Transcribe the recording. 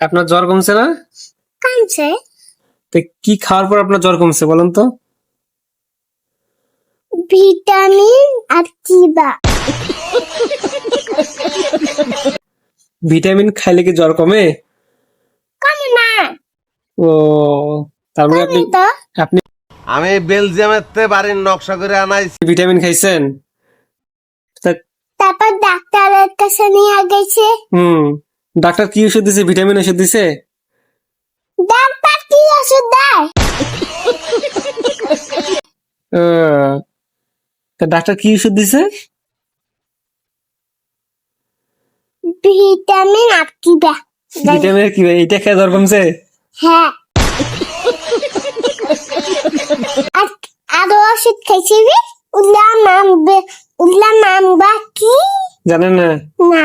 আপনার জ্বর কমছে না? কমছে। তো কি খাওয়ার পর আপনার জ্বর কমছে বলেন তো? ভিটামিন আর চিবা। ভিটামিন খাইলে কি জ্বর কমে? কমে না। ও, তার মানে কমে তো। আপনি আমি বেলজিয়ামের তে বাড়ির নকশা করে আনাইছি। ভিটামিন খাইছেন? তারপর ডাক্তারের কাছে নিয়ে গেছে। ডাক্তার কি ওষুধ দিছে? ভিটামিন ওষুধ দিছে? ডাক্তার কি ওষুধ দেয়? তা ডাক্তার কি ওষুধ দিছে? ভিটামিন আর চিবা। ভিটামিন কি ভাই? এটা খেয়ে জ্বর কমছে? হ্যাঁ। আরো ওষুধ খাইছি রে। উল্লা নাম বা কি জানেন না? না।